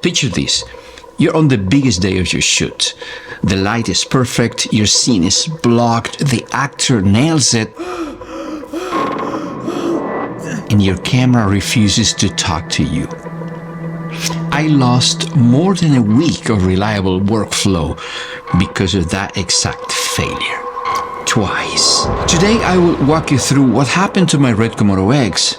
Picture this. You're on the biggest day of your shoot. The light is perfect, your scene is blocked, the actor nails it, and your camera refuses to talk to you. I lost more than a week of reliable workflow because of that exact failure. Twice. Today I will walk you through what happened to my RED Komodo X,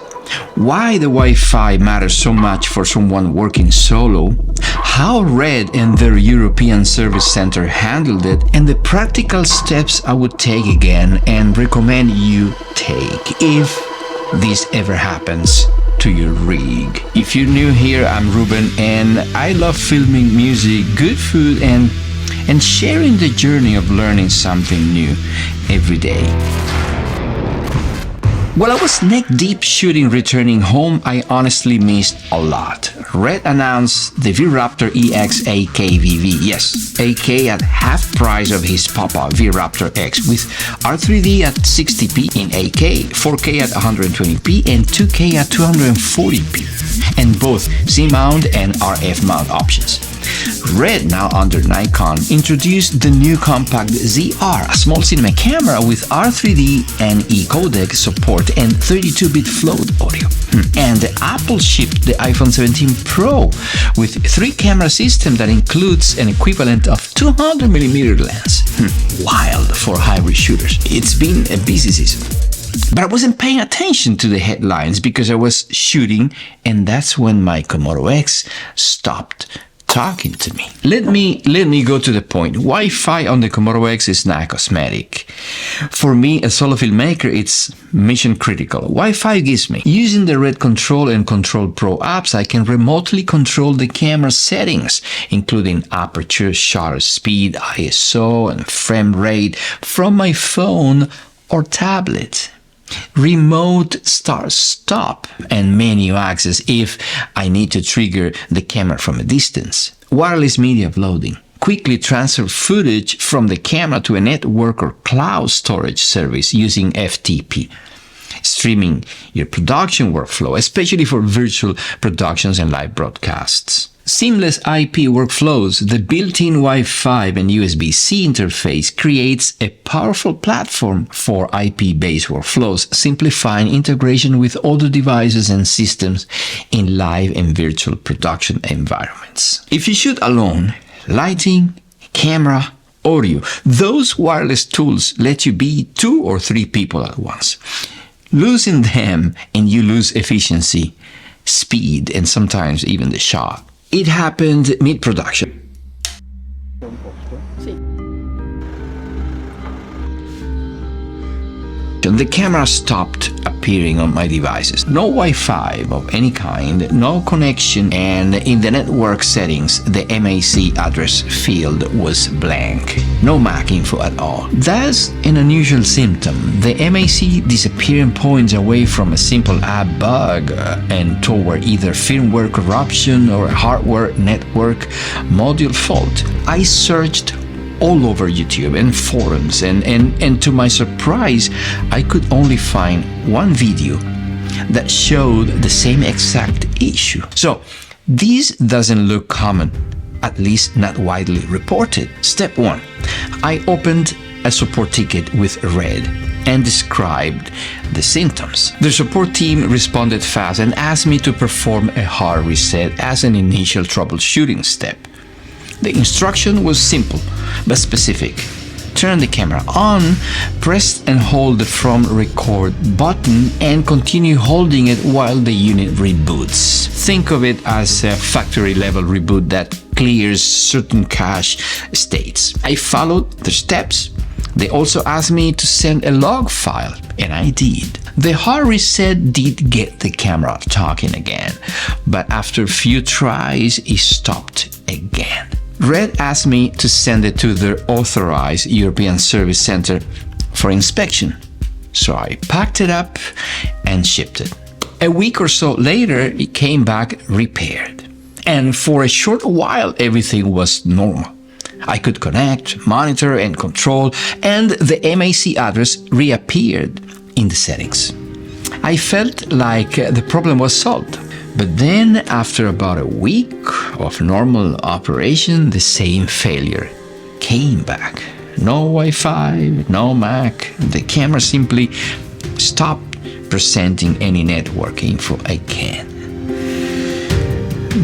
why the Wi-Fi matters so much for someone working solo, how RED and their European service center handled it, and the practical steps I would take again and recommend you take if this ever happens to your rig. If you're new here, I'm Ruben and I love filming music, good food, and sharing the journey of learning something new every day. While I was neck-deep shooting returning home, I honestly missed a lot. RED announced the V-Raptor EX AKVV. Yes, AK at half price of his Papa V-Raptor X with R3D at 60p in AK, 4K at 120p, and 2K at 240p, and both C-mount and RF mount options. RED, now under Nikon, introduced the new compact ZR, a small cinema camera with R3D and E-codec support and 32-bit float audio. And Apple shipped the iPhone 17 Pro with 3-camera system that includes an equivalent of 200mm lens. Wild for hybrid shooters. It's been a busy season. But I wasn't paying attention to the headlines because I was shooting, and that's when my Komodo X stopped talking to me. Let me go to the point. Wi-Fi on the Komodo X is not cosmetic. For me, a solo filmmaker, it's mission critical. Wi-Fi gives me. Using the RED Control and Control Pro apps, I can remotely control the camera settings, including aperture, shutter speed, ISO, and frame rate from my phone or tablet. Remote start-stop and menu access if I need to trigger the camera from a distance. Wireless media uploading. Quickly transfer footage from the camera to a network or cloud storage service using FTP. Streaming your production workflow, especially for virtual productions and live broadcasts. Seamless IP workflows. The built-in Wi-Fi and USB-C interface creates a powerful platform for IP-based workflows, simplifying integration with other devices and systems in live and virtual production environments. If you shoot alone, lighting, camera, audio, those wireless tools let you be 2 or 3 people at once. Losing them and you lose efficiency, speed, and sometimes even the shot. It happened mid-production. The camera stopped appearing on my devices. No Wi-Fi of any kind, no connection, and in the network settings, the MAC address field was blank. No MAC info at all. That's an unusual symptom. The MAC disappearing points away from a simple app bug and toward either firmware corruption or a hardware network module fault. I searched all over YouTube and forums, and to my surprise, I could only find one video that showed the same exact issue. So this doesn't look common, at least not widely reported. Step 1. I opened a support ticket with RED and described the symptoms. The support team responded fast and asked me to perform a hard reset as an initial troubleshooting step. The instruction was simple but specific. Turn the camera on, press and hold the front record button, and continue holding it while the unit reboots. Think of it as a factory level reboot that clears certain cache states. I followed the steps. They also asked me to send a log file, and I did. The hard reset did get the camera talking again, but after a few tries, it stopped again. RED asked me to send it to their authorized European service center for inspection, so I packed it up and shipped it. A week or so later, it came back repaired, and for a short while, everything was normal. I could connect, monitor, and control, and the MAC address reappeared in the settings. I felt like the problem was solved. But then, after about a week of normal operation, the same failure came back. No Wi-Fi, no MAC. The camera simply stopped presenting any network info again.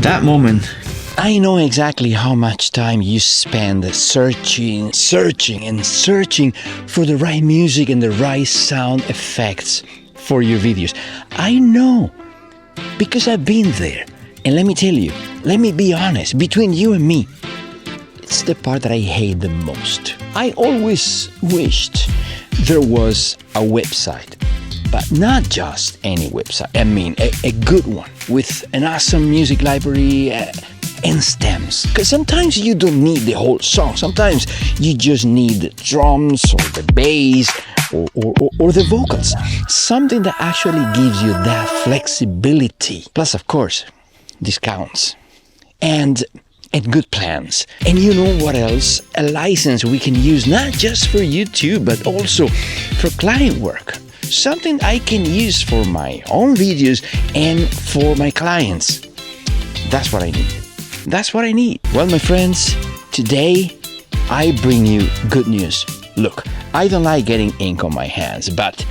That moment, I know exactly how much time you spend searching for the right music and the right sound effects for your videos. I know, because I've been there. And let me tell you, let me be honest, between you and me, it's the part that I hate the most. I always wished there was a website, but not just any website. I mean, a good one with an awesome music library and stems. Because sometimes you don't need the whole song. Sometimes you just need the drums or the bass or the vocals. Something that actually gives you that flexibility. Plus, of course, discounts and good plans. And you know what else? A license we can use not just for YouTube, but also for client work. Something I can use for my own videos and for my clients. That's what I need. That's what I need. Well, my friends, today I bring you good news. Look, I don't like getting ink on my hands, but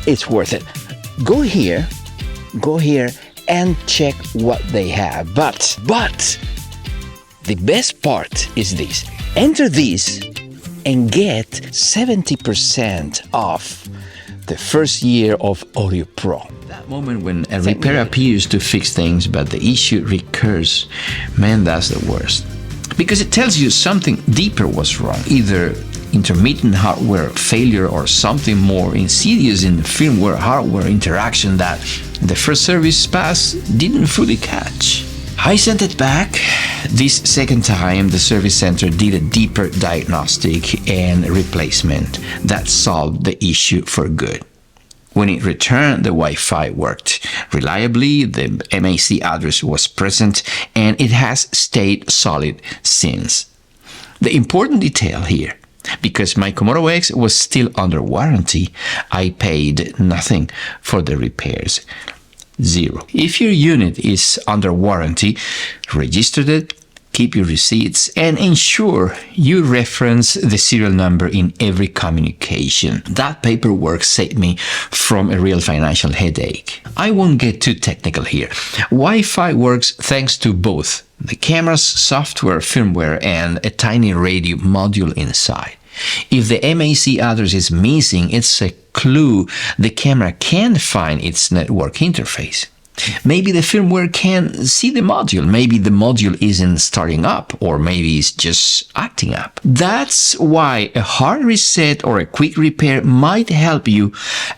it's worth it. Go here and check what they have. But the best part is this. Enter this and get 70% off the first year of Audio Pro. That moment when a repair appears to fix things, but the issue recurs, man, that's the worst. Because it tells you something deeper was wrong, either intermittent hardware failure or something more insidious in the firmware-hardware interaction that the first service pass didn't fully catch. I sent it back. This second time, the service center did a deeper diagnostic and replacement that solved the issue for good. When it returned, the Wi-Fi worked reliably, the MAC address was present, and it has stayed solid since. The important detail here, because my Komodo X was still under warranty, I paid nothing for the repairs. Zero. If your unit is under warranty, register it, keep your receipts, and ensure you reference the serial number in every communication. That paperwork saved me from a real financial headache. I won't get too technical here. Wi-Fi works thanks to both the camera's software, firmware, and a tiny radio module inside. If the MAC address is missing, it's a clue the camera can't find its network interface. Maybe the firmware can't see the module, maybe the module isn't starting up, or maybe it's just acting up. That's why a hard reset or a quick repair might help you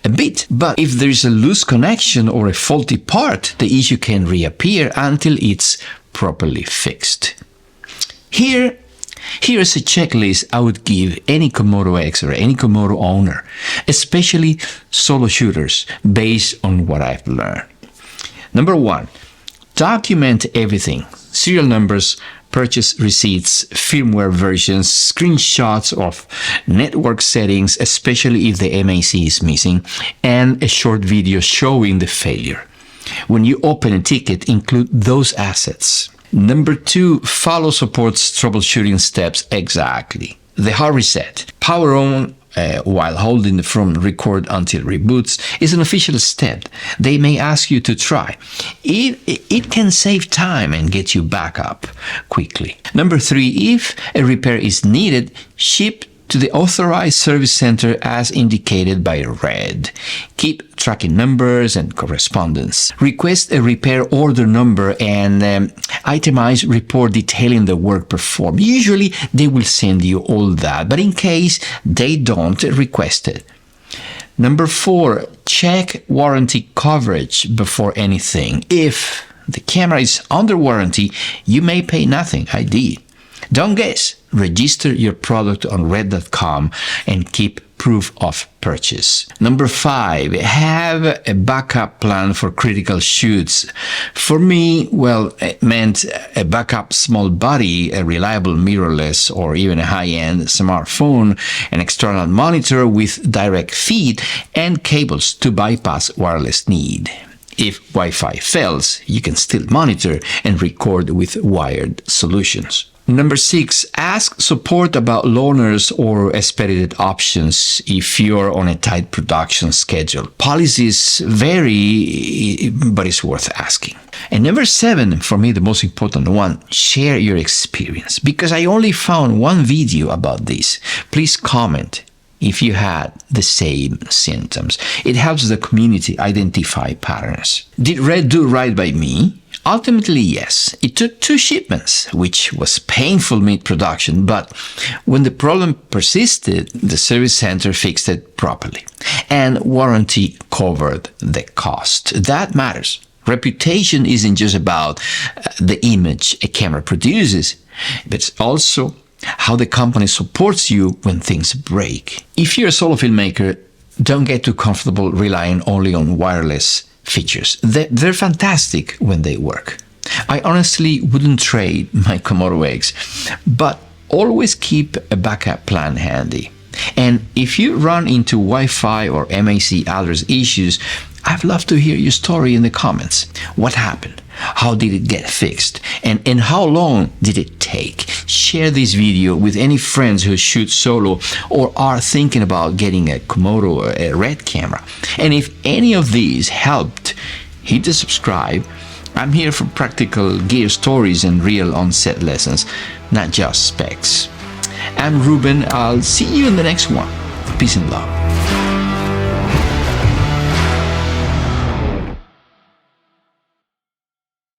a bit. But if there's a loose connection or a faulty part, the issue can reappear until it's properly fixed. Here's a checklist I would give any Komodo X or any Komodo owner, especially solo shooters, based on what I've learned. Number 1, document everything. Serial numbers, purchase receipts, firmware versions, screenshots of network settings, especially if the MAC is missing, and a short video showing the failure. When you open a ticket, include those assets. Number 2, follow support's troubleshooting steps exactly. The hard reset, power on while holding from record until reboots, is an official step they may ask you to try. It can save time and get you back up quickly. Number 3, if a repair is needed, ship to the authorized service center as indicated by RED. Keep tracking numbers and correspondence. Request a repair order number and itemize report detailing the work performed. Usually they will send you all that, but in case they don't, request it. Number 4, check warranty coverage before anything. If the camera is under warranty, you may pay nothing. I did. Don't guess. Register your product on red.com and keep proof of purchase. Number 5, have a backup plan for critical shoots. For me, well, it meant a backup small body, a reliable mirrorless or even a high-end smartphone, an external monitor with direct feed, and cables to bypass wireless need. If Wi-Fi fails, you can still monitor and record with wired solutions. Number 6, ask support about loaners or expedited options if you're on a tight production schedule. Policies vary, but it's worth asking. And number 7, for me the most important one, share your experience. Because I only found one video about this. Please comment if you had the same symptoms. It helps the community identify patterns. Did Red do right by me? Ultimately, yes. It took 2 shipments, which was painful mid-production, but when the problem persisted, the service center fixed it properly. And warranty covered the cost. That matters. Reputation isn't just about the image a camera produces, but it's also how the company supports you when things break. If you're a solo filmmaker, don't get too comfortable relying only on wireless features. They're fantastic when they work. I honestly wouldn't trade my Komodo X, but always keep a backup plan handy. And if you run into Wi-Fi or MAC address issues, I'd love to hear your story in the comments. What happened? How did it get fixed? And how long did it take? Share this video with any friends who shoot solo or are thinking about getting a Komodo or a RED camera. And if any of these helped, hit the subscribe. I'm here for practical gear stories and real on-set lessons, not just specs. I'm Ruben. I'll see you in the next one. Peace and love.